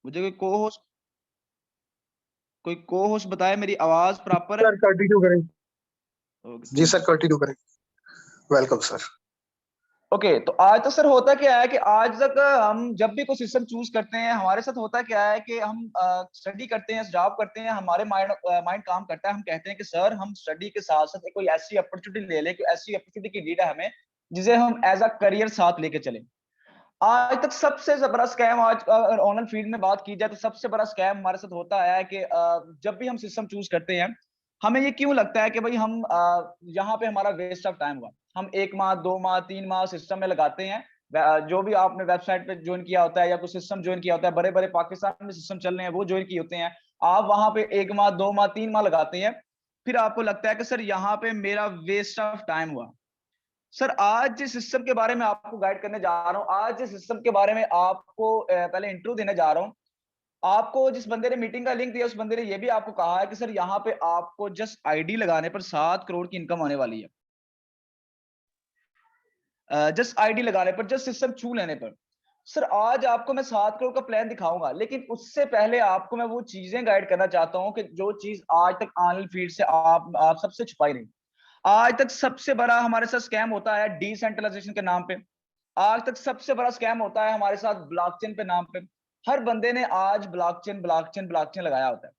मुझे कोई को होस्ट बताए मेरी आवाज प्रॉपर है। सर कंटिन्यू करें। ओके जी थैंक सर यू। कंटिन्यू करें। Welcome sir. ओके तो आज तक सर होता क्या है कि आज तक हम जब भी कोई सिस्टम चूज करते हैं हमारे साथ होता क्या है कि हम स्टडी करते हैं, जॉब करते हैं, हमारे माइंड काम करता है। हम कहते हैं कि सर हम स्टडी के साथ साथ कोई ऐसी अपॉर्चुनिटी ले लें, कोई ऐसी अपॉर्चुनिटी की नीड है हमें जिसे हम एज अ करियर साथ लेके चलें। आज तक सबसे बड़ा स्कैम, आज अगर ऑनलाइन फील्ड में बात की जाए तो सबसे बड़ा स्कैम हमारे साथ होता आया है कि जब भी हम सिस्टम चूज करते हैं हमें ये क्यों लगता है कि भाई हम यहाँ पे हमारा वेस्ट ऑफ टाइम हुआ। हम 1 माह 2 माह 3 माह सिस्टम में लगाते हैं। जो भी आपने वेबसाइट पे ज्वाइन किया होता है या कोई सिस्टम ज्वाइन किया होता है, बड़े बड़े पाकिस्तान में सिस्टम चल रहे हैं वो ज्वाइन किए होते हैं। आप वहां पे 1 माह 2 माह 3 माह लगाते हैं, फिर आपको लगता है कि सर यहाँ पे मेरा वेस्ट ऑफ टाइम हुआ। सर आज जिस सिस्टम के बारे में आपको गाइड करने जा रहा हूँ, आज जिस सिस्टम के बारे में आपको पहले इंट्रो देने जा रहा हूँ, आपको जिस बंदे ने मीटिंग का लिंक दिया उस बंदे ने ये भी आपको कहा है कि सर यहाँ पे आपको जस्ट आईडी लगाने पर 7 करोड़ की इनकम होने वाली है। जस्ट आईडी लगाने पर, जस्ट सिस्टम छू लेने पर। सर आज आपको मैं 7 करोड़ का प्लान दिखाऊंगा, लेकिन उससे पहले आपको मैं वो चीजें गाइड करना चाहता हूँ कि जो चीज आज तक ऑनलाइन फील्ड से आप सबसे छुपाई रही। आज तक सबसे बड़ा हमारे साथ स्कैम होता है डिसेंट्रलाइजेशन के नाम पे। आज तक सबसे बड़ा स्कैम होता है हमारे साथ ब्लॉकचेन पे नाम पे। हर बंदे ने आज ब्लॉकचेन ब्लॉकचेन ब्लॉकचेन लगाया होता है।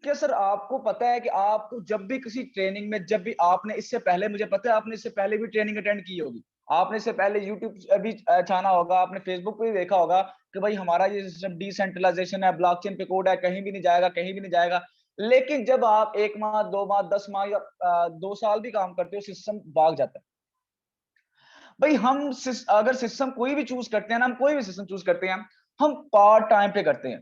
क्या सर आपको पता है कि आपको जब भी किसी ट्रेनिंग में, जब भी आपने इससे पहले, मुझे पता है आपने इससे पहले भी ट्रेनिंग अटेंड की होगी, आपने इससे पहले यूट्यूब भी छाना होगा, आपने फेसबुक पे भी देखा होगा कि भाई हमारा ये सिस्टम डिसेंट्रलाइजेशन है, ब्लॉकचेन पे कोड है, कहीं भी नहीं जाएगा, कहीं भी नहीं जाएगा। लेकिन जब आप 1 माह 2 माह 10 माह या 2 साल भी काम करते हो, सिस्टम भाग जाता है। भाई हम अगर सिस्टम कोई भी चूज करते हैं ना, हम कोई भी सिस्टम चूज करते हैं, हम पार्ट टाइम पे करते हैं।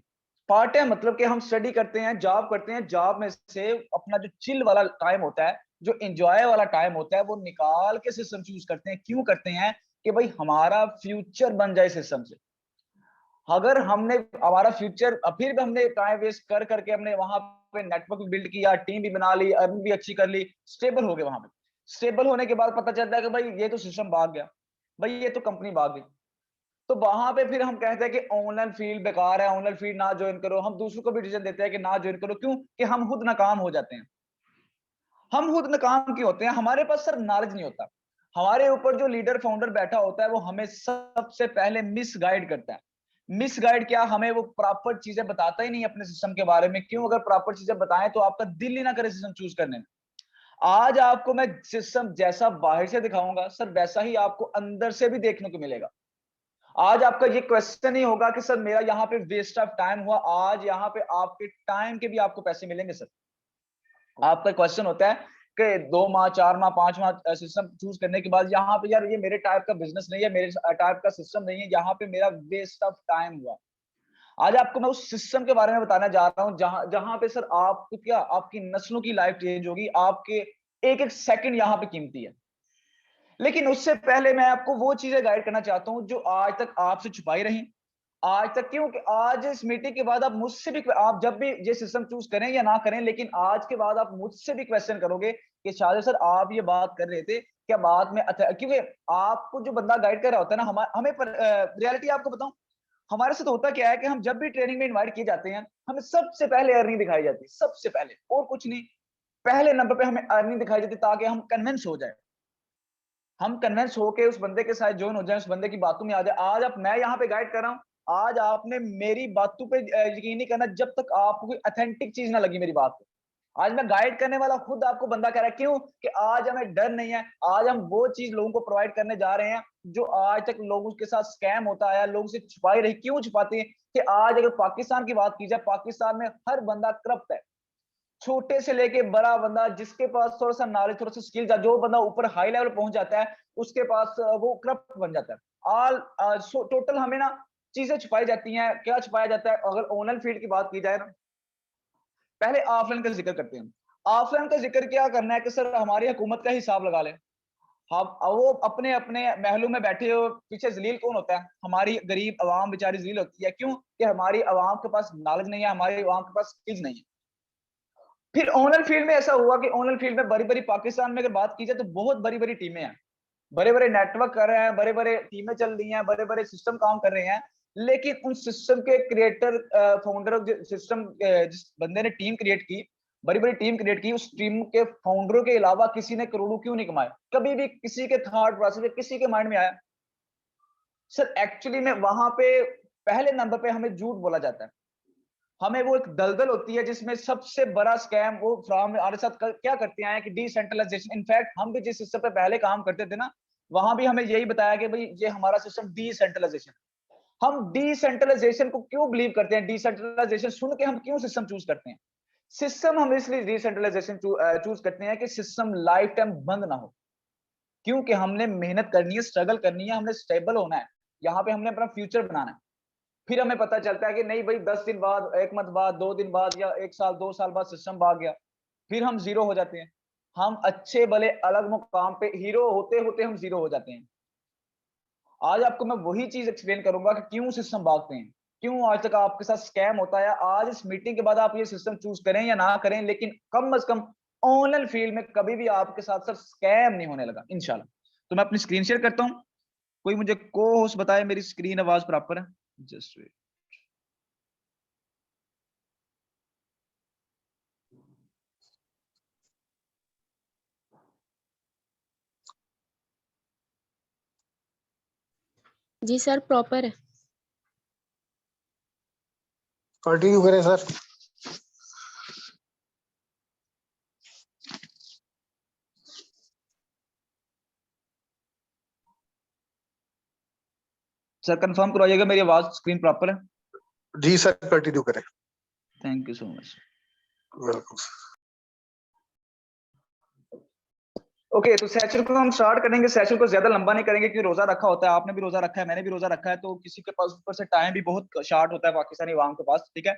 पार्ट टाइम मतलब कि हम स्टडी करते हैं, जॉब करते हैं, जॉब में से अपना जो चिल वाला टाइम होता है, जो एंजॉय वाला टाइम होता है, वो निकाल के सिस्टम चूज करते हैं। क्यों करते हैं? कि भाई हमारा फ्यूचर बन जाए सिस्टम से। अगर हमने हमारा फ्यूचर, फिर भी हमने टाइम वेस्ट कर करके हमने वहां पे नेटवर्क बिल्ड किया, टीम भी बना ली, अर्न भी अच्छी कर ली, स्टेबल हो गए वहां पे। स्टेबल होने के बाद पता चलता है कि भाई ये तो सिस्टम भाग गया, भाई ये तो कंपनी भाग गई। तो वहां पे फिर हम कहते हैं कि ऑनलाइन फील्ड बेकार है, ऑनलाइन फील्ड ना ज्वाइन करो। हम दूसरों को भी डिसीजन देते हैं कि ना ज्वाइन करो। क्यों? कि हम खुद नाकाम हो जाते हैं। हम खुद नाकाम क्यों होते हैं? हमारे पास सर नॉलेज नहीं होता। हमारे ऊपर जो लीडर फाउंडर बैठा होता है वो हमें सबसे पहले मिस गाइड करता है। मिस गाइड क्या, हमें वो प्रॉपर चीजें बताता ही नहीं अपने सिस्टम के बारे में। क्यों? अगर प्रॉपर चीजें बताएं तो आपका दिल ही ना करे सिस्टम चूज करने में। आज आपको मैं सिस्टम जैसा बाहर से दिखाऊंगा सर, वैसा ही आपको अंदर से भी देखने को मिलेगा। आज आपका ये क्वेश्चन ही होगा कि सर मेरा यहाँ पे वेस्ट ऑफ टाइम हुआ। आज यहाँ पे आपके टाइम के भी आपको पैसे मिलेंगे सर। आपका क्वेश्चन होता है कि 2 माह 4 माह 5 माह सिस्टम चूज करने के बाद यहाँ पे यार ये मेरे टाइप का बिजनेस नहीं है, मेरे टाइप का सिस्टम नहीं है, यहाँ पे मेरा वेस्ट ऑफ टाइम हुआ। आज आपको मैं उस सिस्टम के बारे में बताने जा रहा हूँ जहां जहां पे सर आपको क्या, आपकी नस्लों की लाइफ चेंज होगी। आपके एक एक सेकंड यहाँ पे कीमती है। लेकिन उससे पहले मैं आपको वो चीजें गाइड करना चाहता हूँ जो आज तक आपसे छुपाई रही आज तक। क्यों? कि आज इस मीटिंग के बाद आप मुझसे भी, आप जब भी ये सिस्टम चूज करें या ना करें, लेकिन आज के बाद आप मुझसे भी क्वेश्चन करोगे कि शायद सर आप ये बात कर रहे थे क्या बात में, अच्छा क्योंकि आपको जो बंदा गाइड कर रहा होता है ना, हमें रियलिटी आपको बताऊं, हमारे साथ होता क्या है कि हम जब भी ट्रेनिंग में इन्वाइट किए जाते हैं, हमें सबसे पहले अर्निंग दिखाई जाती है, सबसे पहले, और कुछ नहीं। पहले नंबर पे हमें अर्निंग दिखाई जाती है ताकि हम कन्विंस हो जाए, हम कन्विंस होके उस बंदे के साथ ज्वाइन हो जाए, उस बंदे की बातों में आ जाए। आज आप, मैं यहाँ पे गाइड कर रहा हूँ, आज आपने मेरी बातों पे यकीन नहीं करना जब तक आपको कोई ऑथेंटिक चीज ना लगी मेरी बात पे। आज मैं गाइड करने वाला खुद आपको बंदा कह रहा है। क्यों? कि आज हमें डर नहीं है। आज हम वो चीज लोगों को प्रोवाइड करने जा रहे हैं जो आज तक लोगों के साथ स्कैम होता है, लोगों से छुपाई रही। क्यों छुपाते हैं? कि आज अगर पाकिस्तान की बात की जाए, पाकिस्तान में हर बंदा करप्ट है। छोटे से लेके बड़ा बंदा, जिसके पास थोड़ा सा नॉलेज, थोड़ा सा स्किल, जो बंदा ऊपर हाई लेवल पहुंच जाता है उसके पास वो करप्ट बन जाता है। ऑल टोटल हमें ना चीजें छुपाई जाती हैं। क्या छुपाया जाता है? अगर ऑनलाइन फील्ड की बात की जाए ना, पहले ऑफलाइन का जिक्र करते हैं। ऑफलाइन का जिक्र क्या करना है कि सर हमारी हुकूमत का हिसाब लगा लें। हम वो अपने अपने महलों में बैठे हो, पीछे जलील कौन होता है? हमारी गरीब आवाम बेचारी जलील होती है। क्यों? कि हमारी आवाम के पास नॉलेज नहीं है, हमारी आवाम के पास स्किल्स नहीं है। फिर ऑनलाइन फील्ड में ऐसा हुआ कि ऑनलाइन फील्ड में बड़ी बड़ी, पाकिस्तान में अगर बात की जाए तो बहुत बड़ी बड़ी टीमें हैं, बड़े बड़े नेटवर्क कर रहे हैं, बड़े बड़े टीमें चल रही हैं, बड़े बड़े सिस्टम काम कर रहे हैं। लेकिन उन सिस्टम के क्रिएटर, फाउंडर, सिस्टम जिस बंदे ने टीम क्रिएट की, बड़ी बड़ी टीम क्रिएट की, उस टीम के फाउंडरों के अलावा किसी ने करोड़ों क्यों नहीं कमाए? कभी भी किसी के थॉट प्रोसेस में, किसी के माइंड में आया? सर एक्चुअली में वहां पे पहले नंबर पे हमें झूठ बोला जाता है। हमें वो एक दलदल होती है जिसमें सबसे बड़ा स्कैम वो फ्रॉम हमारे साथ क्या करते हैं कि डिसेंट्रलाइजेशन। इनफैक्ट हम भी जिस सिस्टम पे पहले काम करते थे ना, वहां भी हमें यही बताया कि भाई ये हमारा सिस्टम डिसेंट्रलाइजेशन। हम डिसेंट्रलाइजेशन को क्यों बिलीव करते हैं? डिसेंट्रलाइजेशन सुन के हम क्यों सिस्टम चूज करते हैं? सिस्टम हम इसलिए डिसेंट्रलाइजेशन चूज करते हैं कि सिस्टम लाइफ टाइम बंद ना हो, क्योंकि हमने मेहनत करनी है, स्ट्रगल करनी है, हमने स्टेबल होना है, यहाँ पे हमने अपना फ्यूचर बनाना है। फिर हमें पता चलता है कि नहीं भाई 10 दिन बाद, 1 मंथ बाद, 2 दिन बाद या 1 साल 2 साल बाद सिस्टम भाग गया, फिर हम जीरो हो जाते हैं। हम अच्छे भले अलग मुकाम पे हीरो होते होते हम जीरो हो जाते हैं। आज आपको मैं वही चीज एक्सप्लेन करूंगा कि क्यों सिस्टम भागते हैं, क्यों आज तक आपके साथ स्कैम होता है। आज इस मीटिंग के बाद आप ये सिस्टम चूज करें या ना करें, लेकिन कम से कम ऑनलाइन फील्ड में कभी भी आपके साथ सर स्कैम नहीं होने लगा इंशाल्लाह। तो मैं अपनी स्क्रीन शेयर करता हूं। कोई मुझे को होस्ट बताए मेरी स्क्रीन आवाज प्रॉपर है? Just wait. जी सर प्रॉपर है। कंटिन्यू करें सर। सर कंफर्म करवाइएगा मेरी आवाज स्क्रीन प्रॉपर है? जी सर कंटिन्यू करें। Thank you so much. Welcome. Okay तो सेशन को हम स्टार्ट करेंगे। सेशन को ज्यादा लंबा नहीं करेंगे क्योंकि रोजा रखा होता है, आपने भी रोजा रखा है, मैंने भी रोजा रखा है, तो किसी के पास ऊपर से टाइम भी बहुत शॉर्ट होता है पाकिस्तानी अवाम के पास। ठीक है,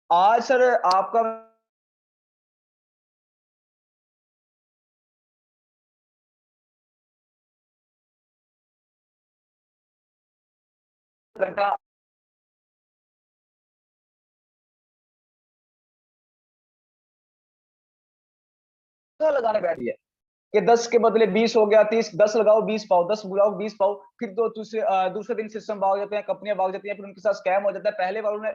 आज सर आपका घंटा लगाने बैठी है कि 10 के बदले 20 हो गया, 30, 10 लगाओ 20 पाओ, 10 बुलाओ 20 पाओ। फिर दो दूसरे दिन सिस्टम भाग जाते हैं, कंपनियां भाग जाती हैं, फिर उनके साथ स्कैम हो जाता है। पहले वालों ने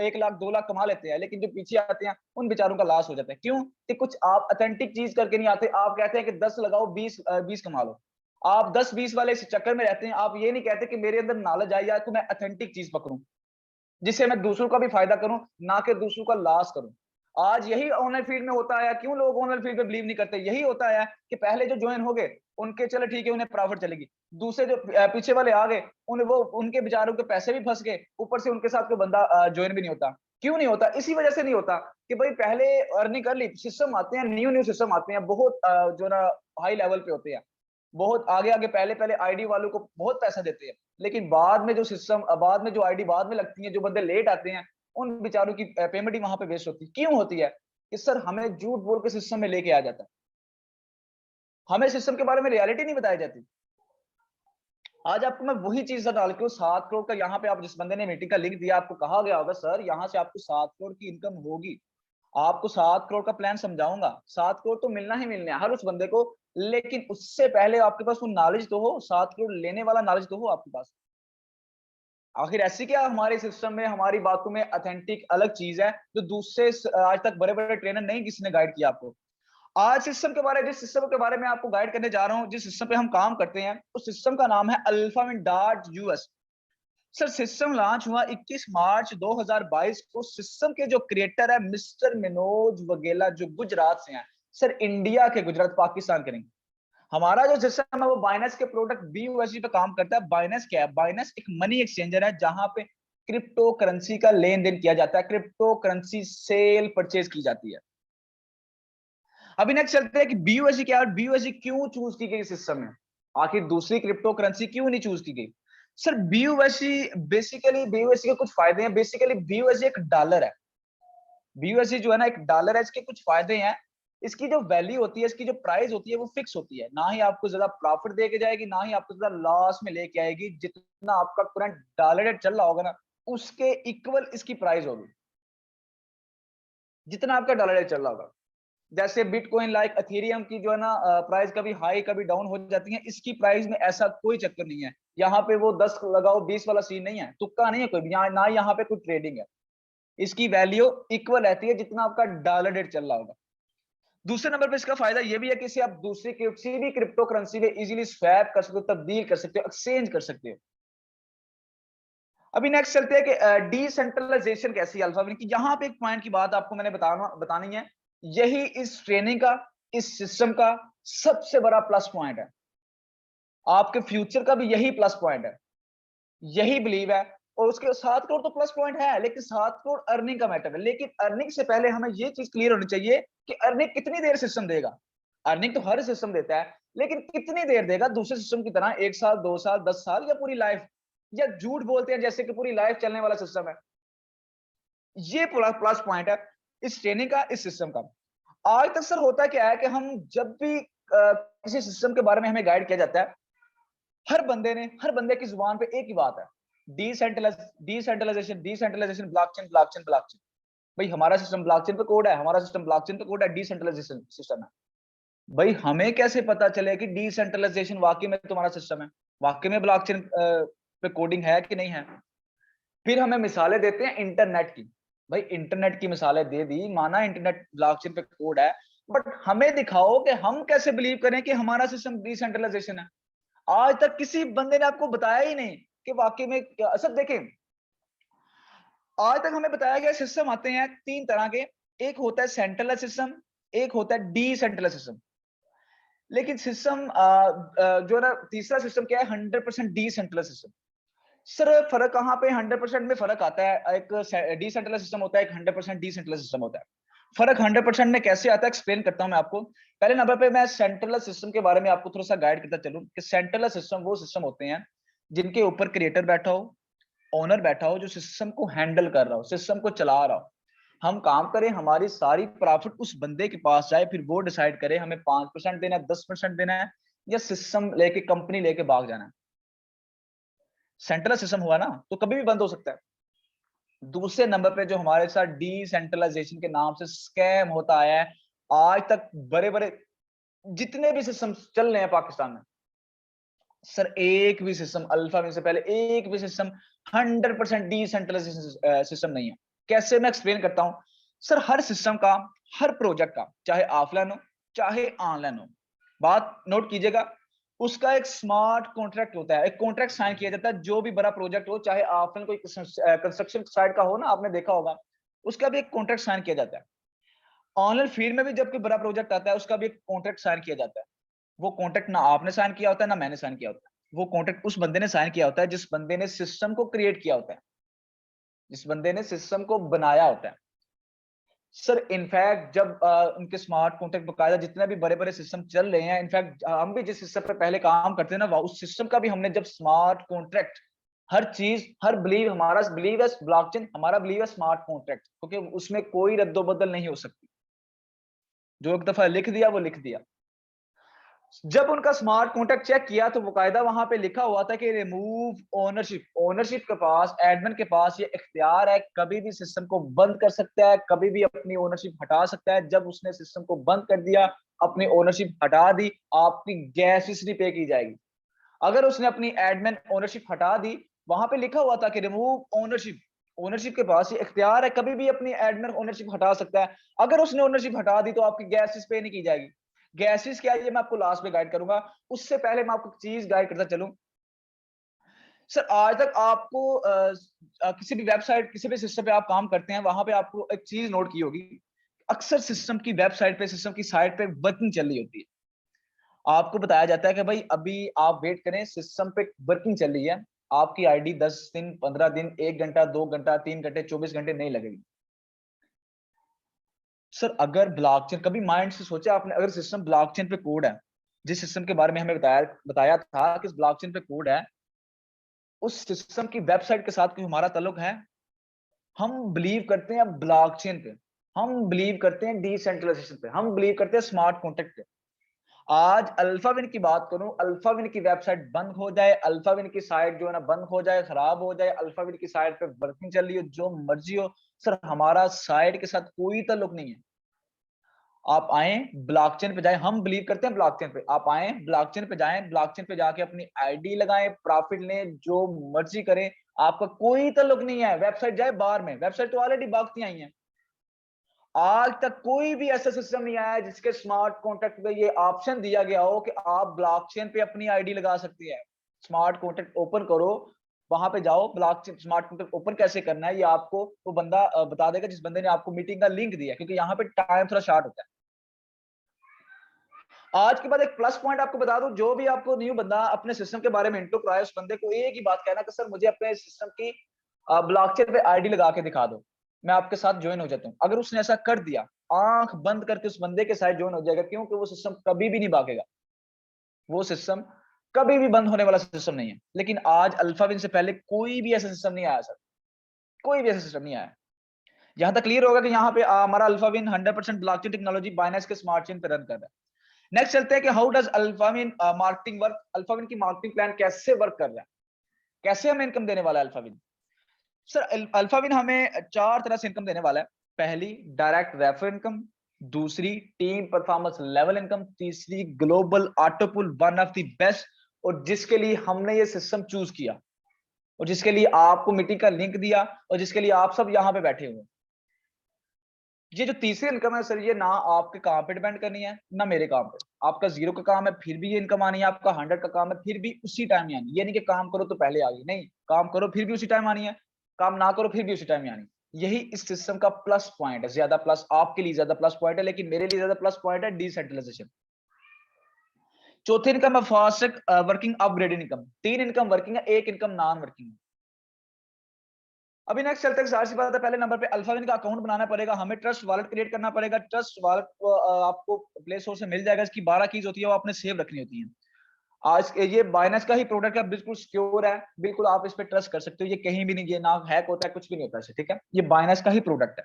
1 लाख 2 लाख कमा लेते हैं, लेकिन जो पीछे आते हैं उन बेचारों का लॉस हो जाता है। क्यों? कि कुछ आप ऑथेंटिक चीज करके नहीं आते। आप कहते हैं कि 10 लगाओ 20 कमा लो। आप 10-20 वाले इस चक्कर में रहते हैं। आप ये नहीं कहते कि मेरे अंदर नॉलेज आई जाए तो मैं ऑथेंटिक चीज पकड़ूं जिससे मैं दूसरों का भी फायदा करूं, ना कि दूसरों का लॉस करूं। आज यही ऑनलाइन फील्ड में होता है। क्यों लोग ऑनलाइन फील्ड पे बिलीव नहीं करते? यही होता है कि पहले जो ज्वाइन हो गए उनके चलो ठीक है, उन्हें प्रॉफिट चलेगी। दूसरे जो पीछे वाले आ गए उनके बेचारों के पैसे भी फंस गए, ऊपर से उनके साथ कोई बंदा ज्वाइन भी नहीं होता। क्यों नहीं होता? इसी वजह से नहीं होता कि भाई पहले अर्निंग कर ली। सिस्टम आते हैं, न्यू न्यू सिस्टम आते हैं, बहुत जो ना हाई लेवल पे होते हैं, बहुत आगे आगे, पहले पहले आईडी वालों को बहुत पैसा देते हैं, लेकिन बाद में जो सिस्टम, बाद में जो आईडी बाद में लगती है, जो बंदे लेट आते हैं, उन बेचारों की पेमेंट ही वहां पे वेस्ट होती है। क्यों होती है? कि सर हमें झूठ बोल के सिस्टम में लेके आ जाता है, हमें सिस्टम के बारे में रियलिटी नहीं बताई जाती। आज आपको मैं वही चीज डाल के 7 करोड़ का, यहाँ पे आप जिस बंदे ने मीटिंग का लिंक दिया, आपको कहा गया होगा सर यहाँ से आपको 7 करोड़ की इनकम होगी। आपको 7 करोड़ का प्लान समझाऊंगा। 7 करोड़ तो मिलना ही मिलना है हर उस बंदे को, लेकिन उससे पहले आपके पास वो नॉलेज तो हो, 7 करोड़ लेने वाला नॉलेज तो हो आपके पास। आखिर ऐसी क्या हमारे सिस्टम में, हमारी बातों में ऑथेंटिक अलग चीज है जो दूसरे आज तक बड़े बड़े ट्रेनर नहीं किसी ने गाइड किया आपको। आज सिस्टम के बारे, जिस सिस्टम के बारे में आपको गाइड करने जा रहा हूं, जिस सिस्टम पे हम काम करते हैं, उस सिस्टम का नाम है Alphawin dot US. Sir system launch हुआ 21 मार्च 2022 को। सिस्टम के जो क्रिएटर है मिस्टर मनोज वगेला, जो गुजरात से हैं। सर इंडिया के गुजरात, पाकिस्तान के नहीं। हमारा जो सिस्टम है वो बाइनेंस के प्रोडक्ट BUSD पे काम करता है। बाइनेंस क्या है? बाइनेंस एक मनी एक्सचेंजर है जहां पे क्रिप्टो करेंसी का लेन देन किया जाता है, क्रिप्टो करेंसी सेल परचेज की जाती है। अभी नेक्स्ट चलते हैं कि BUSD क्या है, BUSD क्यों चूज की गई सिस्टम में, आखिर दूसरी क्रिप्टो करेंसी क्यों नहीं चूज की गई। सर BUSD बेसिकली, BUSD के कुछ फायदे हैं। बेसिकली BUSD एक डॉलर है। BUSD जो है ना एक डॉलर है। इसके कुछ फायदे हैं। इसकी जो वैल्यू होती है, इसकी जो प्राइस होती है वो फिक्स होती है, ना ही आपको ज्यादा प्रॉफिट दे के जाएगी, ना ही आपको ज्यादा लॉस में लेके आएगी। जितना आपका करंट डॉलर रेट चल रहा होगा ना, उसके इक्वल इसकी प्राइस होगी, जितना आपका डॉलर रेट चल रहा होगा। जैसे बिटकॉइन लाइक एथेरियम की जो है ना प्राइस कभी हाई कभी डाउन हो जाती है, इसकी प्राइस में ऐसा कोई चक्कर नहीं है। यहाँ पे वो 10 लगाओ 20 वाला सीन नहीं है, तुक्का नहीं है कोई भी, ना यहाँ पे कोई ट्रेडिंग है। इसकी वैल्यू इक्वल रहती है जितना आपका डॉलर रेट चल रहा होगा। दूसरे नंबर पे इसका फायदा ये भी है कि इसे आप दूसरी किसी भी क्रिप्टो करेंसी में इजीली स्वैप कर सकते हो, तब्दील कर सकते हो, एक्सचेंज कर सकते हो। अभी नेक्स्ट चलते हैं कि डिसेंट्रलाइजेशन कैसी है अल्फा की। यहाँ पे एक पॉइंट की बात आपको मैंने बतानी है, यही इस ट्रेनिंग का, इस सिस्टम का सबसे बड़ा प्लस पॉइंट है। आपके फ्यूचर का भी यही प्लस पॉइंट है, यही बिलीव है। और उसके 7 करोड़ तो प्लस पॉइंट है, लेकिन 7 करोड़ अर्निंग का मैटर है। लेकिन अर्निंग से पहले हमें ये चीज क्लियर होनी चाहिए कि अर्निंग कितनी देर सिस्टम देगा। अर्निंग तो हर सिस्टम देता है, लेकिन कितनी देर देगा दूसरे सिस्टम की तरह, 1 साल 2 साल 10 साल या पूरी लाइफ, या झूठ बोलते हैं जैसे कि पूरी लाइफ चलने वाला सिस्टम है। ये प्लस पॉइंट है इस ट्रेनिंग का, इस सिस्टम का। आज तक सर होता क्या है कि हम जब भी किसी सिस्टम के बारे में हमें गाइड किया जाता है, हर बंदे की जुबान पे एक ही बात है, decentralization decentralization, blockchain blockchain blockchain. भाई हमारा सिस्टम ब्लॉकचेन पे कोड है, हमारा सिस्टम ब्लॉकचेन पे कोड है, डिसेंट्रलाइजेशन सिस्टम है। भाई हमें कैसे पता चले कि डिसेंट्रलाइजेशन वाकई में तुम्हारा सिस्टम है, वाकई में ब्लॉकचेन पे कोडिंग है कि नहीं है। फिर हमें मिसालें देते हैं इंटरनेट की। भाई इंटरनेट की मिसालें दे दी, माना इंटरनेट ब्लॉकचेन पे कोड है, बट हमें दिखाओ कि हम कैसे बिलीव करें कि हमारा सिस्टम डिसेंट्रलाइजेशन है। आज तक किसी बंदे ने आपको बताया ही नहीं कि वाकई में सब देखें। आज तक हमें बताया गया सिस्टम आते हैं 3 तरह के, एक होता है सेंट्रलाइज सिस्टम, एक होता है डिसेंट्रलाइज सिस्टम। लेकिन सिस्टम जो है ना तीसरा सिस्टम क्या है, 100% डिसेंट्रलाइज सिस्टम। सर फर्क कहां पे 100% में फर्क आता है, एक डिसेंट्रलाइज सिस्टम होता है, एक 100% डिसेंट्रलाइज सिस्टम होता है। फर्क 100% में कैसे आता है एक्सप्लेन करता हूं मैं आपको। पहले नंबर पे मैं सेंट्रलाइज सिस्टम के बारे में आपको थोड़ा सा गाइड करता चलूं कि सेंट्रलाइज सिस्टम वो सिस्टम होते हैं जिनके ऊपर क्रिएटर बैठा हो, ओनर बैठा हो, जो सिस्टम को हैंडल कर रहा हो, सिस्टम को चला रहा हो। हम काम करें, हमारी सारी प्रॉफिट उस बंदे के पास जाए, फिर वो डिसाइड करे हमें 5% देना है, 10% देना है, या सिस्टम लेके कंपनी लेके भाग जाना है। सेंट्रलाइज सिस्टम हुआ ना तो कभी भी बंद हो सकता है। दूसरे नंबर पे जो हमारे साथ डिसेंट्रलाइजेशन के नाम से स्कैम होता आया है आज तक, बड़े बड़े जितने भी सिस्टम चल रहे हैं पाकिस्तान में, सर एक भी सिस्टम अल्फा में से पहले एक भी सिस्टम 100% डिसेंट्रलाइजेशन सिस्टम नहीं है। कैसे मैं एक्सप्लेन करता हूं। सर हर सिस्टम का, हर प्रोजेक्ट का, चाहे ऑफलाइन हो चाहे ऑनलाइन हो, बात नोट कीजिएगा, उसका एक स्मार्ट कॉन्ट्रैक्ट होता है, एक कॉन्ट्रैक्ट साइन किया जाता है। जो भी बड़ा प्रोजेक्ट हो, चाहे ऑफलाइन कोई कंस्ट्रक्शन साइट का हो ना, आपने देखा होगा, उसका भी एक कॉन्ट्रैक्ट साइन किया जाता है। ऑनलाइन फील्ड में भी जब कोई बड़ा प्रोजेक्ट आता है, उसका भी एक कॉन्ट्रैक्ट साइन किया जाता है। वो कॉन्ट्रैक्ट ना आपने साइन किया होता है ना मैंने साइन किया होता है, वो कॉन्ट्रैक्ट उस बंदे ने साइन किया होता है जिस बंदे ने सिस्टम को क्रिएट किया होता है, जिस बंदे ने सिस्टम को बनाया होता है। सर इनफैक्ट जब उनके स्मार्ट कॉन्ट्रैक्ट बकायदा जितने भी बड़े बड़े सिस्टम चल रहे हैं, इनफैक्ट हम भी जिस सिस्टम पे पहले काम करते हैं ना, उस सिस्टम का भी हमने जब स्मार्ट कॉन्ट्रैक्ट, हर चीज, हर बिलीव, हमारा बिलीव है ब्लॉकचेन, हमारा बिलीव है स्मार्ट कॉन्ट्रैक्ट, क्योंकि उसमें कोई रद्दोबदल नहीं हो सकती। जो एक दफा लिख दिया वो लिख दिया। जब उनका स्मार्ट कॉन्ट्रैक्ट चेक किया तो बकायदा वहां पे लिखा हुआ था कि रिमूव ओनरशिप, ओनरशिप के पास, एडमिन के पास ये इख्तियार है, कभी भी सिस्टम को बंद कर सकता है, कभी भी अपनी ओनरशिप हटा सकता है। जब उसने सिस्टम को बंद कर दिया, अपनी ओनरशिप हटा दी, आपकी गैस नहीं पे की जाएगी। अगर उसने अपनी एडमिन ओनरशिप हटा दी, वहां पे लिखा हुआ था कि रिमूव ओनरशिप, ओनरशिप के पास ये इख्तियार है, कभी भी अपनी एडमिन ओनरशिप हटा सकता है। अगर उसने ओनरशिप हटा दी तो आपकी गैस पे नहीं की जाएगी। गैसेस क्या है ये मैं आपको लास्ट में गाइड करूंगा, उससे पहले मैं आपको चीज गाइड करता चलूं। सर आज तक आपको किसी भी वेबसाइट, किसी भी सिस्टम पे आप काम करते हैं, वहां पे आपको एक चीज नोट की होगी, अक्सर सिस्टम की वेबसाइट पे, सिस्टम की साइट पे वर्किंग चल रही होती है। आपको बताया जाता है कि भाई अभी आप वेट करें, सिस्टम पे वर्किंग चल रही है, आपकी आईडी 10 दिन 15 दिन 1 घंटा 2 घंटा 3 घंटे 24 घंटे नहीं लगेगी। सर अगर ब्लॉकचेन, कभी माइंड से सोचा आपने, अगर सिस्टम ब्लॉकचेन पे कोड है, जिस सिस्टम के बारे में हमें बताया था कि ब्लॉकचेन पे कोड है, उस सिस्टम की वेबसाइट के साथ कोई हमारा ताल्लुक है? हम बिलीव करते हैं ब्लॉकचेन पे, हम बिलीव करते हैं डिसेंट्रलाइजेशन पे, हम बिलीव करते हैं स्मार्ट कॉन्ट्रैक्ट पे। आज अल्फाविन की बात करूं, अल्फाविन की वेबसाइट बंद हो जाए, अल्फाविन की साइट जो है ना बंद हो जाए, खराब हो जाए, अल्फाविन की साइट पे वर्किंग चल रही हो, जो मर्जी हो, सर हमारा साइट के साथ कोई ताल्लुक नहीं है। आप आए ब्लॉकचेन पे जाएं, हम बिलीव करते हैं ब्लॉकचेन पे, आप आए ब्लॉकचेन पे जाएं, ब्लॉकचेन पे जाके अपनी आईडी लगाएं, प्रॉफिट लें, जो मर्जी करें, आपका कोई ताल्लुक नहीं है। वेबसाइट जाए बाहर में, वेबसाइट तो ऑलरेडी भागती आई है। आज तक कोई भी ऐसा सिस्टम नहीं आया जिसके स्मार्ट कॉन्ट्रैक्ट में ये ऑप्शन दिया गया हो कि आप ब्लॉकचेन पे अपनी आईडी लगा सकती है। स्मार्ट कॉन्ट्रैक्ट ओपन करो, वहां पे जाओ, ब्लॉकचेन स्मार्ट कॉन्ट्रैक्ट ओपन कैसे करना है ये आपको वो बंदा बता देगा जिस बंदे ने आपको मीटिंग का लिंक दिया, क्योंकि यहाँ पे टाइम थोड़ा शॉर्ट होता है। आज के बाद एक प्लस पॉइंट आपको बता दूं, जो भी आपको न्यू बंदा अपने सिस्टम के बारे में इंट्रो कराए, उस बंदे को एक ही बात कहना कि सर मुझे अपने सिस्टम की ब्लॉकचेन पे आईडी लगा के दिखा दो, मैं आपके साथ ज्वाइन हो जाता हूँ। अगर उसने ऐसा कर दिया, आंख बंद करके उस बंदे के साथ ज्वाइन हो जाएगा, क्योंकि वो सिस्टम कभी भी नहीं भागेगा, वो सिस्टम कभी भी बंद होने वाला सिस्टम नहीं है। लेकिन आज अल्फाविन से पहले कोई भी ऐसा सिस्टम नहीं आया सर, कोई भी ऐसा सिस्टम नहीं आया। यहां तक क्लियर होगा कि यहाँ पे हमारा अल्फाविन 100% ब्लॉकचेन टेक्नोलॉजी बाइनेंस के स्मार्ट चेन पे रन कर रहा है। नेक्स्ट चलते हैं कि हाउ डज अल्फाविन मार्केटिंग वर्क, अल्फाविन की मार्केटिंग प्लान कैसे वर्क कर रहा है, कैसे हमें इनकम देने वाला है अल्फाविन। सर अल्फाविन हमें 4 तरह से इनकम देने वाला है। पहली डायरेक्ट रेफर इनकम, दूसरी टीम परफॉर्मेंस लेवल इनकम, तीसरी global ऑटोपुल, one of the best, और जिसके लिए हमने ये सिस्टम चूज किया, और जिसके लिए आपको मीटिंग का लिंक दिया, और जिसके लिए आप सब यहाँ पे बैठे हुए। ये जो तीसरी इनकम है सर, ये ना आपके काम पे डिपेंड करनी है ना मेरे काम पे। आपका 0 का काम है फिर भी ये इनकम आनी है, आपका 100 का काम है फिर भी उसी टाइम आनी है। ये नहीं कि काम करो तो पहले आ गई, नहीं, काम करो फिर भी उसी टाइम आनी है, काम ना करो फिर भी उसी टाइम आनी है। यही इस सिस्टम का प्लस पॉइंट है, ज्यादा प्लस आपके लिए ज्यादा प्लस पॉइंट है, लेकिन मेरे लिए ज्यादा प्लस पॉइंट है डिसेंट्रलाइजेशन। चौथी इनकम है fast working upgrade income. 3 income working है, 1 इनकम नॉन वर्किंग है। अभी नेक्स्ट चलते हैं, जाहिर सी बात है, पहले नंबर पे अल्फाविन का अकाउंट बनाना पड़ेगा, हमें ट्रस्ट वॉलेट क्रिएट करना पड़ेगा। ट्रस्ट वॉलेट आपको प्ले स्टोर से मिल जाएगा, इसकी 12 कीज होती है, वो आपने सेव रखनी होती है। आज ये बाइनेंस का ही प्रोडक्ट है, बिल्कुल सिक्योर है, बिल्कुल आप इस पे ट्रस्ट कर सकते हो, ये कहीं भी नहीं, ये ना हैक होता है, कुछ भी नहीं होता है, ठीक है, ये बाइनेंस का ही प्रोडक्ट है।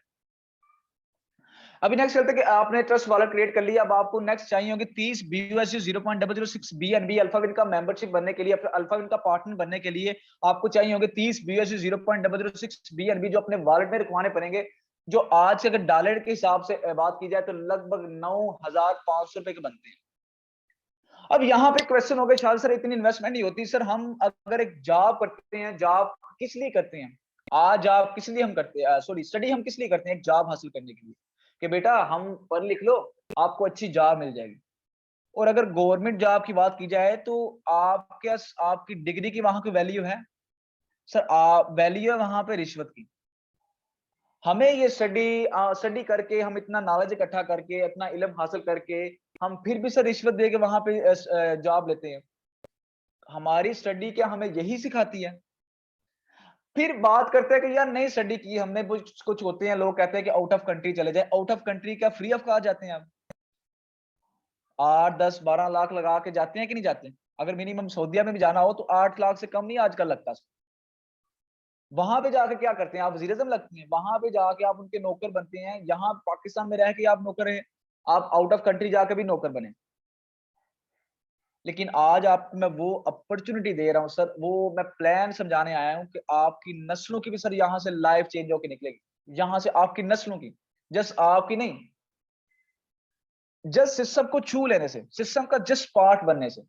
अभी नेक्स्ट चलते हैं कि आपने ट्रस्ट वॉलेट क्रिएट कर लिया, अब आपको नेक्स्ट चाहिए होगी 30 BUSD 0.006 BNB अल्फाविन का मेंबरशिप बनने के लिए, अल्फाविन का पार्टनर बनने के लिए आपको चाहिए होंगे 30 BUSD 0.006 BNB, जो अपने वॉलेट में रखवाने पड़ेंगे, जो आज के अगर डॉलर के हिसाब से बात की जाए तो लगभग 9,500 रुपए के बनते हैं। अब यहाँ पे क्वेश्चन हो गया, शायद सर इतनी इन्वेस्टमेंट नहीं होती। सर हम अगर एक जॉब करते हैं, जॉब किस लिए करते हैं? आज जॉब किस लिए हम करते हैं, सॉरी स्टडी हम किस लिए करते हैं? एक जॉब हासिल करने के लिए, कि बेटा हम पढ़ लिख लो, आपको अच्छी जॉब मिल जाएगी। और अगर गवर्नमेंट जॉब की बात की जाए तो आपके आपकी डिग्री की वहां की वैल्यू है सर, वैल्यू है वहां पे रिश्वत की। हमें ये स्टडी करके, हम इतना नॉलेज इकट्ठा करके, इतना इल्म हासिल करके, हम फिर भी सर रिश्वत दे के वहां पे जॉब लेते हैं। हमारी स्टडी क्या हमें यही सिखाती है? फिर बात करते हैं कि यार नहीं स्टडी की हमने, कुछ होते हैं लोग कहते हैं कि आउट ऑफ कंट्री चले जाए। आउट ऑफ कंट्री क्या फ्री ऑफ कॉस्ट जाते हैं? आप 8, 10, 12 लाख लगा के जाते हैं कि नहीं जाते? अगर मिनिमम सऊदीया में भी जाना हो तो 8 लाख से कम नहीं आजकल लगता। वहां पे जाके क्या करते हैं? आप वज़ीर आज़म लगते हैं, वहां पे जाके आप उनके नौकर बनते हैं। यहाँ पाकिस्तान में रह के आप नौकर हैं, आप आउट ऑफ कंट्री जाके भी नौकर बने। लेकिन आज आपको मैं वो अपॉर्चुनिटी दे रहा हूँ सर, वो मैं प्लान समझाने आया हूँ कि आपकी नस्लों की भी सर यहाँ से लाइफ चेंज होकर निकलेगी। यहाँ से आपकी नस्लों की, जस्ट आपकी नहीं, जस्ट सिस्टम को छू लेने से, सिस्टम का जस्ट पार्ट बनने से।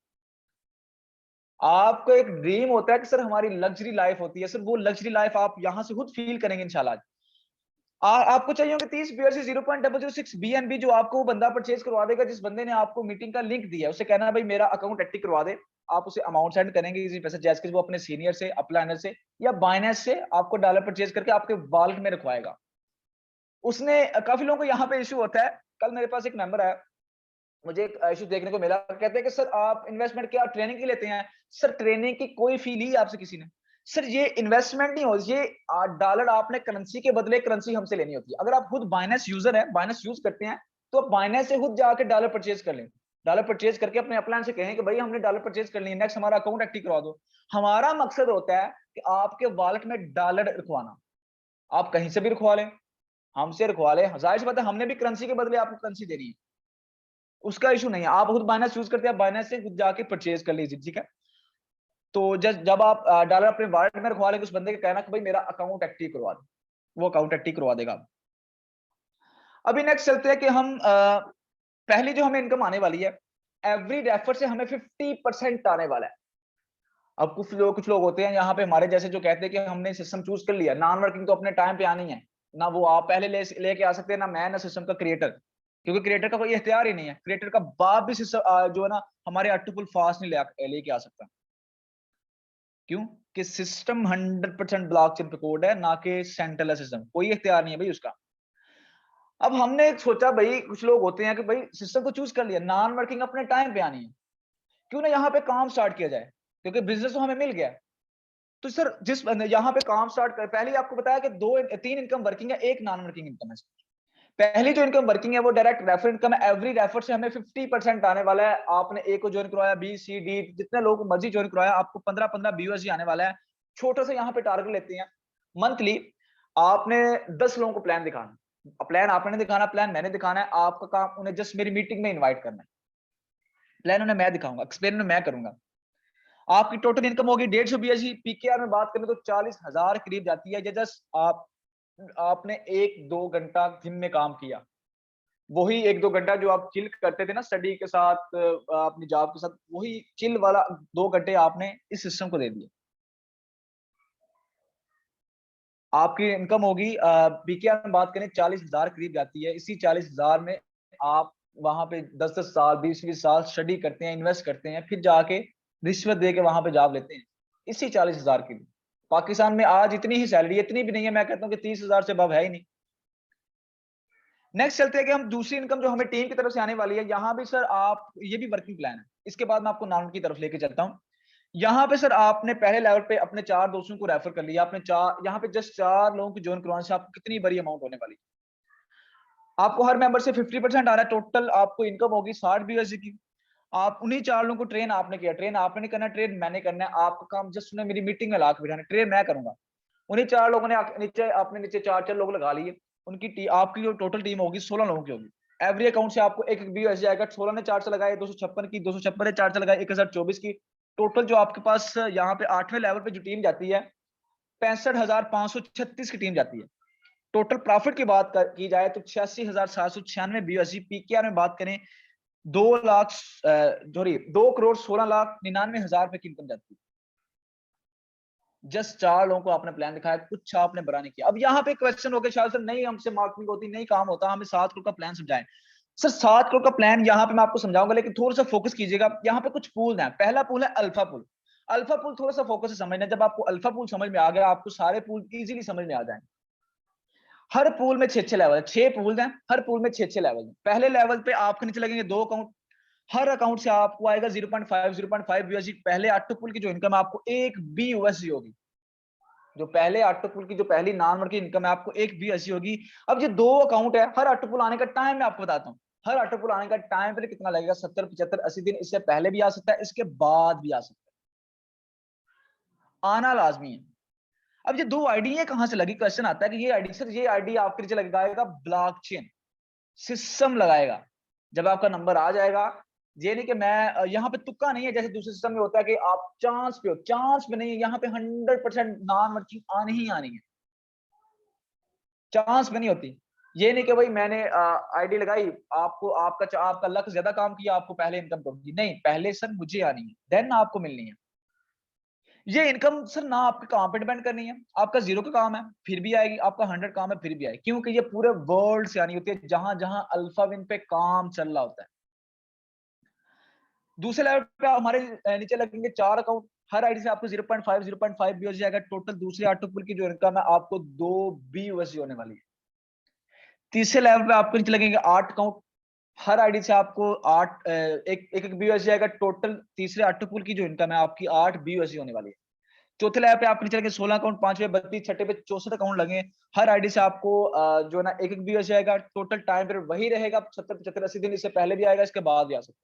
आपको एक ड्रीम होता है कि सर हमारी लग्जरी लाइफ होती है, सर वो लग्जरी लाइफ आप यहाँ से खुद फील करेंगे इंशाल्लाह। आपको चाहिए होंगे 30 BRC 0.006 BNB, जो आपको वो बंदा परचेज करवा देगा जिस बंदे ने आपको मीटिंग का लिंक दिया है। उसे कहना है भाई मेरा अकाउंट एक्टिव करवा दे, आप उसे अमाउंट सेंड करेंगे इसी पैसे जैसे वो अपने सीनियर से, अपलाइनर से या बाइनेंस से आपको डॉलर परचेज करके आपके वॉलेट में रखवाएगा। उसने काफी लोगों को यहाँ पे इशू होता है। कल मेरे पास एक मेंबर आया, मुझे एक इशू देखने को मिला, कहते हैं कि सर आप इन्वेस्टमेंट क्या ट्रेनिंग की लेते हैं? सर ट्रेनिंग की कोई फी ली आपसे किसी ने? सर ये इन्वेस्टमेंट नहीं हो, ये डॉलर आपने करेंसी के बदले करेंसी हमसे लेनी होती है। अगर आप खुद बाइनेंस यूजर है, बाइनेंस यूज करते हैं, तो आप बाइनेंस से खुद जाके डॉलर परचेज कर लें। डॉलर परचेज करके अपने अपलाइन से कहें कि भाई हमने डॉलर परचेज कर लिया, नेक्स्ट हमारा अकाउंट एक्टिव करवा दो। हमारा मकसद होता है कि आपके वॉलेट में डॉलर रखवाना। आप कहीं से भी रखवा लें, हमसे रखवा लें, जाहिर सी बात है हमने भी करेंसी के बदले आपको करेंसी देनी है, उसका इशू नहीं है। आप खुद बाइनेंस यूज करते हैं, बाइनेंस से खुद जाके परचेज कर लीजिए, ठीक है। तो जब आप डॉलर अपने वॉलेट में रखवा लेंगे, उस बंदे का कहना कि भाई मेरा अकाउंट एक्टिव करवा दो, वो अकाउंट एक्टिव करवा देगा। अभी नेक्स्ट चलते हैं कि हम पहली जो हमें इनकम आने वाली है, एवरी रेफर से हमें 50% आने वाला है। अब कुछ लोग होते हैं यहाँ पे हमारे जैसे जो कहते हैं कि हमने सिस्टम चूज कर लिया, नॉन वर्किंग तो अपने टाइम पे आनी है ना, वो आप पहले लेके आ सकते हैं, ना मैं ना सिस्टम का क्रिएटर, क्योंकि क्रिएटर का कोई इख्तियार ही नहीं है। क्रिएटर का बाप भी सिस्टम जो है ना हमारे अटूपुल फास्ट नहीं लेके आ सकता। क्यों? कि सिस्टम 100% ब्लॉकचेन पे कोड है, ना कि सेंट्रल सिस्टम, कोई इख्तियार नहीं है भाई उसका। अब हमने सोचा भाई, कुछ लोग होते हैं कि भाई सिस्टम को चूज कर लिया, नॉन वर्किंग अपने टाइम पे आनी है, क्यों ना यहाँ पे काम स्टार्ट किया जाए, क्योंकि बिजनेस तो हमें मिल गया। तो सर जिस यहाँ पे काम स्टार्ट कर, पहले आपको बताया कि 3 इनकम वर्किंग है, 1 नॉन वर्किंग इनकम है। पहली जो इनकम वर्किंग है वो डायरेक्ट रेफर इनकम है। एवरी रेफर से हमें 50% आने वाला है। आपने ए को ज्वाइन करवाया, बी सी डी जितने लोग मर्जी ज्वाइन करवाया, आपको 15-15 BUSD आने वाला है। छोटा सा यहाँ पे टारगेट लेते हैं मंथली। आपने 10 लोगों को प्लान दिखाना, प्लान आपने दिखाना, प्लान मैंने दिखाना है। आपका काम उन्हें जस्ट मेरी मीटिंग में इन्वाइट करना है, प्लान उन्हें मैं दिखाऊंगा, एक्सप्लेन मैं करूंगा। आपकी टोटल इनकम होगी 150 BSD। पीकेआर में बात करें तो 40,000 करीब जाती है। जस्ट आपने 1-2 घंटा दिन में काम किया, वही 1-2 घंटा जो आप चिल करते थे ना स्टडी के साथ, अपनी जॉब के साथ, वही चिल वाला 2 घंटे आपने इस सिस्टम को दे दिए। आपकी इनकम होगी पीकेआर में बात करें 40,000 करीब जाती है। इसी 40,000 में आप वहां पे 10-10 साल 20-20 साल स्टडी करते हैं, इन्वेस्ट करते हैं, फिर जाके रिश्वत दे के वहां पे जॉब लेते हैं इसी 40,000 के लिए। पाकिस्तान में आज इतनी ही सैलरी, इतनी भी नहीं है, मैं कहता हूँ कि 30,000 से अब है ही नहीं। नेक्स्ट चलते हैं कि हम दूसरी इनकम जो हमें टीम की तरफ से आने वाली है। यहाँ भी सर आप, ये भी वर्किंग प्लान है, इसके बाद मैं आपको नॉन की तरफ लेके चलता हूँ। यहाँ पे सर आपने पहले लेवल पे अपने 4 दोस्तों को रेफर कर लिया, आपने 4, यहाँ पे जस्ट 4 लोगों को ज्वाइन करवाने से आपको कितनी बड़ी अमाउंट होने वाली है। आपको हर मेंबर से 50% आ रहा है। टोटल आपको इनकम होगी 60 BSD की। आप उन्हीं 4 लोगों को ट्रेन आपने किया, ट्रेन आपने नहीं करना, ट्रेन मैंने करना है। आपका काम जस्ट उन्हें मेरी मीटिंग में ला के बिठाना, ट्रेन मैं करूंगा। उन्हीं 4 लोगों ने नीचे आपने नीचे 4-4 लोग लगा लिए, उनकी आपकी जो टोटल टीम होगी 16 लोगों की होगी। एवरी अकाउंट से आपको एक BSD आएगा। 16 ने 4 से लगाए 256 की, 256 ने 4 से लगाए 1024 की। टोटल जो आपके पास यहाँ पे 8वें लेवल पे जो टीम जाती है 65,536 की टीम जाती है। टोटल प्रॉफिट की बात की जाए तो 86,796 BSD। पीकेआर में बात करें 2,16,99,000 रुपए की इनकम जाती है। जस्ट 4 लोगों को आपने प्लान दिखाया, कुछ आपने बड़ा नहीं किया। अब यहाँ पे क्वेश्चन हो गया शायद सर नहीं हमसे मार्केटिंग होती, नहीं काम होता, हमें 7 करोड़ का प्लान समझाएं। सर 7 करोड़ का प्लान यहाँ पे मैं आपको समझाऊंगा, लेकिन थोड़ा सा फोकस कीजिएगा। यहाँ पे कुछ पूल हैं। पहला पूल है अल्फा पूल। अल्फा पूल थोड़ा सा फोकस से समझना। जब आपको अल्फा पूल समझ में आ गया, आपको सारे पूल इजीली समझ में आ जाएंगे। हर पूल में 6-6 लेवल है, 6 पूल हैं, हर पूल में 6-6 लेवल है। पहले लेवल पे आपके नीचे लगेंगे 2 अकाउंट। हर अकाउंट से आपको आएगा 0.5 USD। पहले ऑटो पूल की जो इनकम आपको 1 BUSD होगी। जो पहले ऑटो पूल की जो पहली नॉन वर्किंग इनकम है आपको 1 BUSD होगी। अब ये 2 अकाउंट है, हर ऑटो पूल आने का टाइम मैं आपको बताता हूँ। हर ऑटो पूल आने का टाइम पहले कितना लगेगा, 70, 75, 80 दिन। इससे पहले भी आ सकता है, इसके बाद भी आ सकता है, आना लाजमी है। अब ये 2 आईडी है कहां से लगी, क्वेश्चन आता है कि ये आईडी सर, ये आईडी आपके नीचे लगाएगा ब्लॉकचेन सिस्टम लगाएगा। जब आपका नंबर आ जाएगा, ये नहीं कि मैं यहाँ पे तुक्का नहीं है जैसे दूसरे सिस्टम में होता है कि आप चांस पे हो, चांस पे नहीं है। यहाँ पे 100% नॉन वर्किंग आनी ही आनी है, चांस पे नहीं होती। ये नहीं कि भाई मैंने आईडी लगाई, आपको आपका लक ज्यादा काम किया, आपको पहले इनकम होगी, नहीं, पहले सर मुझे आनी है, देन आपको मिलनी है। ये इनकम सर ना आपके काम पे डिपेंड करनी है, आपका 0 का काम है फिर भी आएगी, आपका 100 काम है फिर भी आएगी, क्योंकि ये पूरे वर्ल्ड से आनी होती है, जहां जहां अल्फा विन पे काम चल रहा होता है। दूसरे लेवल पे हमारे नीचे लगेंगे 4 अकाउंट। हर आईडी से आपको 0.5 BUSD आएगा। टोटल दूसरे ऑटो पूल की जो इनकम है आपको 2 BUSD होने वाली है। तीसरे लेवल पे आपको नीचे लगेंगे 8 अकाउंट। हर आईडी से आपको 8 एक BUSD आएगा। टोटल तीसरे ऑटो पूल की जो इनकम है आपकी 8 BUSD होने वाली है। चौथे लेवल पे आपको नीचे लगे 16 अकाउंट, 5वें 32, छठे पे 64 अकाउंट लगे। हर आईडी से आपको जो है ना एक BUSD आएगा। टोटल टाइम पीरियड वही रहेगा 70, 75, 80 दिन। इससे पहले भी आएगा, इसके बाद भी आ सकता है।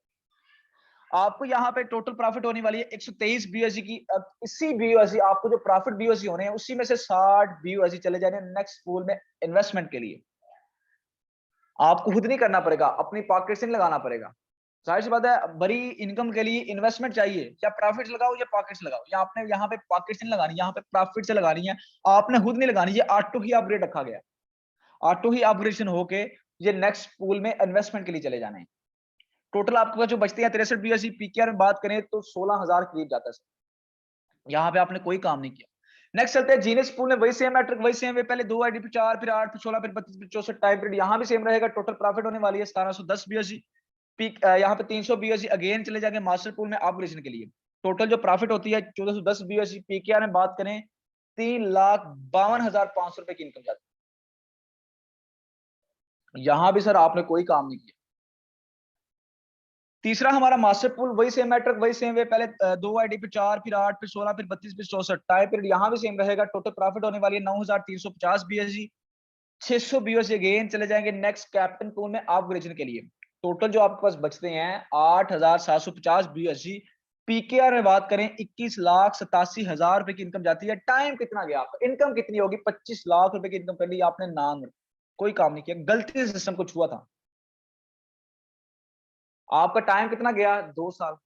आपको यहाँ पे टोटल प्रॉफिट होने वाली है 123 BUSD की। अब इसी BUSD आपको जो प्रॉफिट BUSD होने हैं उसी में से 60 BUSD चले जाने नेक्स्ट पूल में इन्वेस्टमेंट के लिए। आपको खुद नहीं करना पड़ेगा, अपनी पॉकेट से नहीं लगाना पड़ेगा। जाहिर सी बात है, बड़ी इनकम के लिए इन्वेस्टमेंट चाहिए, या प्रॉफिट लगाओ या पॉकेट्स लगाओ, या आपने यहाँ पे पॉकेट से नहीं लगानी, यहाँ पे प्रॉफिट से लगानी है। आपने खुद नहीं लगानी, ये ऑटो ही अपग्रेड रखा गया, ऑटो ही अपग्रेडेशन होके ये नेक्स्ट पूल में इन्वेस्टमेंट के लिए चले जाने हैं। टोटल आपके पास जो बचते हैं 63 BSE पीकेआर में बात करें तो 16,000 करीब जाता है सर। यहाँ पे आपने कोई काम नहीं किया। नेक्स्ट चलते हैं जीनियस पूल में, वही सेम मैट्रिक वही सेम वे, पहले 2 आईडी पे 4 फिर 8 फिर 16 फिर 32 फिर 64 टाइम पीरियड यहाँ भी सेम रहेगा। टोटल प्रॉफिट होने वाली है 1710 BSE पीक, यहाँ पे 300 BSE अगेन चले जाएंगे मास्टर पूल में अपग्रेडेशन के लिए। टोटल जो प्रॉफिट होती है 1410 BSE पीकेआर में बात करें 3,52,500 रुपए की इनकम जाती है। यहां भी सर आपने कोई काम नहीं किया। तीसरा हमारा मास्टर पूल, वही सेम मैट्रिक वही सेम वे, पहले 2 आईडी पे 4 फिर 8 फिर 16 फिर 32 फिर 64 टाइम पीरियड यहाँ भी सेम रहेगा। टोटल प्रॉफिट होने वाली है 9,350 BSE 600 BSE अगेन चले जाएंगे नेक्स्ट कैप्टन पूल में अपग्रेडेशन के लिए। टोटल जो आपके पास बचते हैं 8,750 BSE पीकेआर में बात करें 21,87,000 रुपए की इनकम जाती है। टाइम कितना गया आपका, इनकम कितनी होगी, 25 लाख रुपए की इनकम कर ली आपने, नाम कोई काम नहीं किया, गलती से सिस्टम को छुआ था। आपका टाइम कितना गया, 2 साल,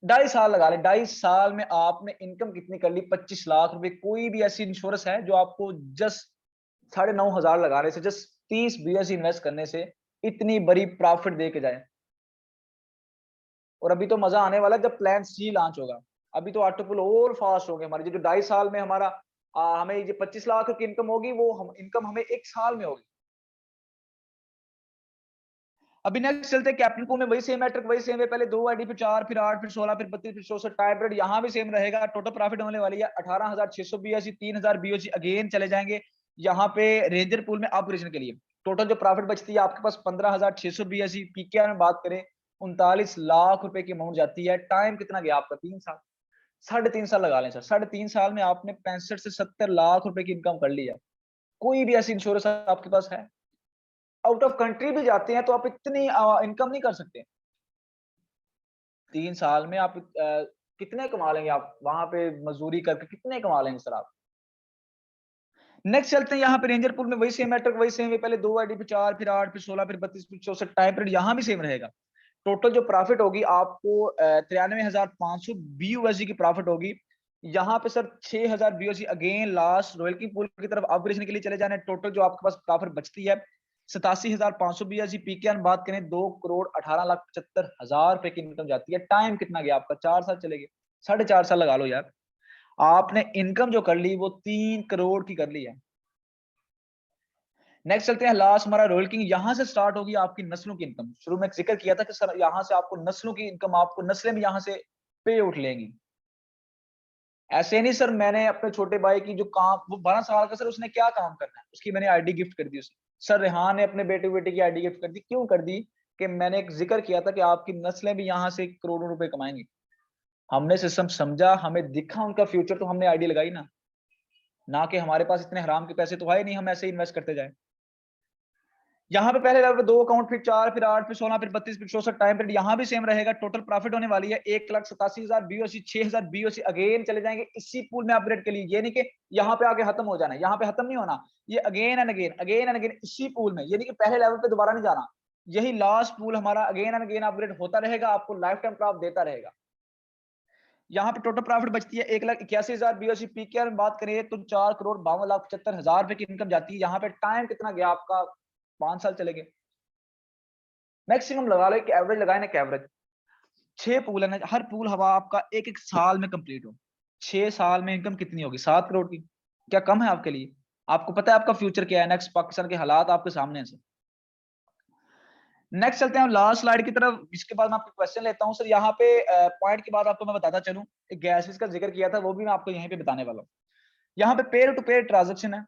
2.5 साल लगा ले, 2.5 साल में आपने इनकम कितनी कर ली, 25 लाख रुपए। कोई भी ऐसी इंश्योरेंस है जो आपको जस्ट 9,500 लगाने से, जस्ट 30 BSE इन्वेस्ट करने से इतनी बड़ी प्रॉफिट दे के जाए। और अभी तो मजा आने वाला है जब प्लान सी लॉन्च होगा। अभी तो ऑटोपुल और फास्ट होंगे हमारे, जो 2.5 साल में हमारा हमें ये 25 लाख की इनकम होगी, वो इनकम हमें 1 साल में होगी। अभी नेक्स्ट चलते हैं कैप्टन पूल में, वही सेम मैट्रिक वही सेम है, पहले 2 आईडी पे 4 फिर 8 फिर 16 फिर 32 फिर 64 टाइम पीरियड यहाँ भी सेम रहेगा। टोटल प्रॉफिट होने वाली है 18,600 BSE 3,000 BSE अगेन चले जाएंगे यहाँ पे रेंजर पूल में ऑपरेशन के लिए। टोटल जो प्रॉफिट बचती है आपके पास 15,600 BSE पीकेआर में बात करें 39 लाख रुपए की अमाउंट जाती है। टाइम कितना गया आपका, 3 साल, 3.5 साल लगा लें सर। 3.5 साल में आपने 65 से 70 लाख रुपए की इनकम कर ली है। कोई भी ऐसी इंश्योरेंस आपके पास है, आउट ऑफ कंट्री भी जाते हैं तो आप इतनी इनकम नहीं कर सकते। 3 साल में आप कितने कमा लेंगे, आप वहां पे मजदूरी करके कितने कमा लेंगे सर आप। नेक्स्ट चलते हैं यहाँ पे रेंजर पूल में, वही सेम मैट्रिक वही सेम है, पहले 2 आईडी पे 4 फिर 8 फिर 16 फिर 32 फिर 64 टाइम पीरियड यहाँ भी सेम रहेगा। टोटल जो प्रॉफिट होगी आपको 93,500 BUSD की प्रॉफिट होगी। यहाँ पे sir 6,000 BUSD again last royal king pool की तरफ ऑपरेशन के लिए चले जाने। टोटल जो आपके पास प्रॉफिट बचती है 87,500 BSE पीकेआर में बात करें 2,18,75,000 रुपए की इनकम जाती है। टाइम कितना गया आपका, 4 साल चले गए, 4.5 साल लगा लो यार। आपने इनकम जो कर ली वो 3 करोड़ की कर ली है। नेक्स्ट चलते हैं लास्ट हमारा रॉयल किंग, यहां से स्टार्ट होगी आपकी नस्लों की इनकम। शुरू में जिक्र किया था कि सर यहां से आपको नस्लों की इनकम, आपको नस्लें भी यहां से पे उठ लेंगी। ऐसे नहीं सर मैंने अपने छोटे भाई की जो काम, वो 12 साल का सर, उसने क्या काम करना है, उसकी मैंने आईडी गिफ्ट कर दी उसे। सर रेहान ने अपने बेटे बेटे की आईडी गिफ्ट कर दी, क्यों कर दी कि मैंने एक जिक्र किया था कि आपकी नस्लें भी यहाँ से करोड़ों रुपए कमाएंगी। हमने सिस्टम समझा, हमें दिखा उनका फ्यूचर, तो हमने आईडी लगाई ना कि हमारे पास इतने हराम के पैसे तो है नहीं हम ऐसे इन्वेस्ट करते जाए। यहाँ पे पहले लेवल पे 2 अकाउंट फिर 4 फिर 8 फिर 16 फिर 32 फिर 64 टाइम पीरियड यहाँ भी सेम रहेगा। टोटल प्रॉफिट होने वाली है 1,87,000 BSE 6,000 BSE अगेन चले जाएंगे इसी पूल में अपग्रेड के लिए। ये नहीं कि यहाँ पे आके खत्म हो जाना है, यहाँ पे खत्म नहीं होना, ये अगेन एंड अगेन इसी पूल में, ये नहीं कि पहले लेवल पे दोबारा नहीं जाना। यही लास्ट पूल हमारा अगेन एंड अगेन अपग्रेड होता रहेगा, आपको लाइफ टाइम प्रॉफिट देता रहेगा। यहाँ पे टोटल प्रॉफिट बचती है 1,81,000 BSE पीकेआर में बात करें तो 4,52,75,000 रुपए की इनकम जाती है। यहाँ पे टाइम कितना गया आपका, 5 साल चले गए। मैक्सिमम लगा लो, एक एवरेज लगाए ना, एवरेज 6 पूल है ना, हर पूल हवा आपका 1 साल में कंप्लीट हो। 6 साल में इनकम कितनी होगी, 7 करोड़ की। क्या कम है आपके लिए? आपको पता है आपका फ्यूचर क्या है, नेक्स्ट पाकिस्तान के हालात आपके सामने हैं सर। नेक्स्ट चलते हैं लास्ट स्लाइड की तरफ, इसके बाद मैं आपको क्वेश्चन लेता हूं सर। यहाँ पे पॉइंट के बाद आपको मैं बताता चलूं, एक गैसेस का जिक्र किया था, वो भी मैं आपको यहीं पे बताने वाला हूँ। यहाँ पे पेयर टू पेयर ट्रांजेक्शन है,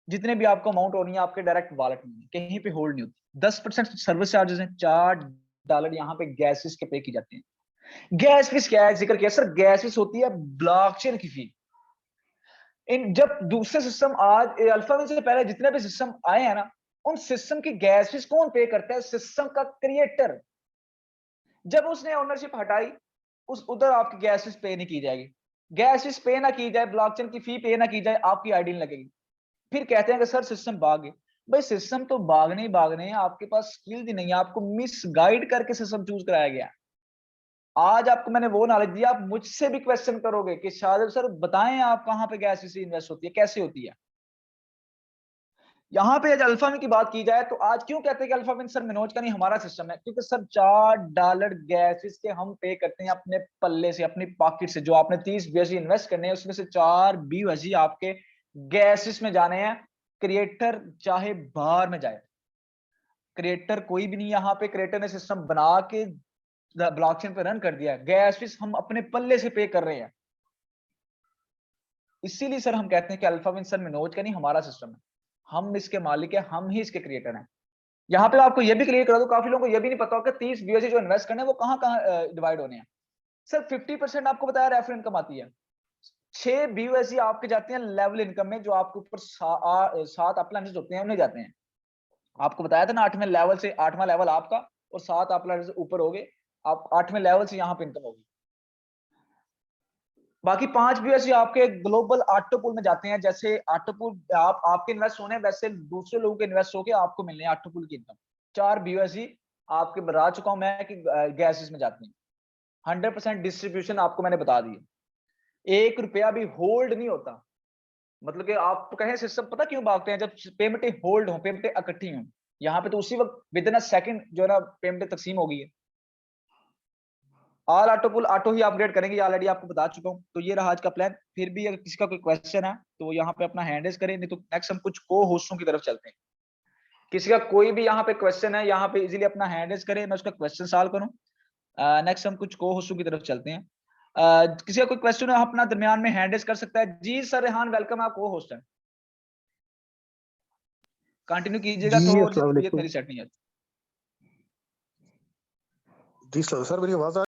जितने भी आपको अमाउंट होनी है आपके डायरेक्ट वॉलेट में, कहीं पे होल्ड नहीं होती। 10% सर्विस चार्जेस हैं, $4 यहाँ पे गैसेस के पे की जाते हैं। गैस फीस क्या है, जिक्र किया सर, गैस फीस होती है ब्लॉकचेन की फी। इन जब दूसरे सिस्टम आज अल्फाबेट से पहले जितने भी सिस्टम आए हैं ना, उन सिस्टम की गैस फीस कौन पे करता है, सिस्टम का क्रिएटर। जब उसने ओनरशिप हटाई, उस उधर आपकी गैस फीस पे नहीं की जाएगी। गैस फीस पे ना की जाए, ब्लॉकचेन की फी पे ना की जाए, आपकी आईडी नहीं लगेगी। फिर कहते हैं कि सर सिस्टम भाग गए। भाई सिस्टम तो भागने ही भागने हैं, आपके पास स्किल ही नहीं है, आपको मिस गाइड करके सिस्टम चूज कराया गया। आज आपको मैंने वो नॉलेज दिया, आप मुझसे भी क्वेश्चन करोगे कि शायद सर बताएं आप कहां पे गैस फीस इन्वेस्ट होती है, कैसे होती है। यहाँ पे आज अल्फा मिन की बात की जाए तो आज क्यों कहते हैं कि अल्फा मिन सर मनोज का नहीं हमारा सिस्टम है, क्योंकि सर $4 गैसेस के हम पे करते हैं अपने पल्ले से, अपनी पॉकेट से। जो आपने 30 BUSD इन्वेस्ट करने हैं उसमें से 4 BUSD आपके गैसेस में जाने हैं। क्रिएटर चाहे बाहर में जाए, क्रिएटर कोई भी नहीं, यहाँ पे क्रिएटर ने सिस्टम बना के ब्लॉकचेन पे रन कर दिया है, गैस फीस हम अपने पल्ले से पे कर रहे हैं। इसीलिए सर हम कहते हैं कि अल्फा विन सर मनोज का नहीं हमारा सिस्टम है, हम इसके मालिक है, हम ही इसके क्रिएटर हैं। यहाँ पे आपको ये भी क्लियर करा दो, काफी लोगों को ये भी नहीं पता होगा 30 BUSD जो इन्वेस्ट करने हैं वो कहाँ कहाँ डिवाइड होने हैं। सर 50% आपको बताया रेफर इनकम आती है, 6 BUSD आपके जाते हैं लेवल इनकम में, जो आपके ऊपर 7 अपलाइंसेस होते हैं उन्हें जाते हैं। आपको बताया था ना 8वें लेवल से, 8वां लेवल आपका और 7 अपलाइंसेस ऊपर हो गए, आप 8वें लेवल से यहाँ पे इनकम होगी। बाकी 5 BUSD आपके ग्लोबल ऑटो पूल में जाते हैं। जैसे ऑटो पूल आपके इन्वेस्ट होने हैं, वैसे दूसरे लोगों के इन्वेस्ट होके आपको मिलने हैं ऑटो पूल की इनकम। 4 BUSD आपके बता चुका हूं मैं कि गैसेस में जाती हैं। 100% डिस्ट्रीब्यूशन आपको मैंने बता दी है। 1 रुपया भी होल्ड नहीं होता। मतलब कि आप कहें सिस्टम पता क्यों भागते हैं, जब पेमेंटें होल्ड हो, पेमेंटें इकट्ठी हो, यहाँ पे तो उसी वक्त विद इन अ सेकंड जो है ना पेमेंटें तकसीम हो गई है। ऑल ऑटो पुल ऑटो ही अपग्रेड करेंगे, ऑलरेडी आपको बता चुका हूँ। तो ये रहा आज का प्लान। फिर भी अगर किसी का कोई क्वेश्चन है तो वो यहाँ पे अपना हैंड रेज करें, नहीं तो नेक्स्ट हम कुछ को होस्टों की तरफ चलते हैं। किसी का कोई भी यहाँ पे क्वेश्चन है, यहाँ पे इजीली अपना हैंड रेज करें, मैं उसका क्वेश्चन सॉल्व करूँ। नेक्स्ट हम कुछ को होस्टों की तरफ चलते हैं। किसी का कोई क्वेश्चन है अपना दरमियान में हैंड रेज कर सकता है। जी सर रेहान वेलकम, आप को होस्ट है, कंटिन्यू कीजिएगा। जी थोड़ी सी अस्सलाम तबीयत वालेकुम। मेरी सेट नहीं है। जी सर, मेरी आवाज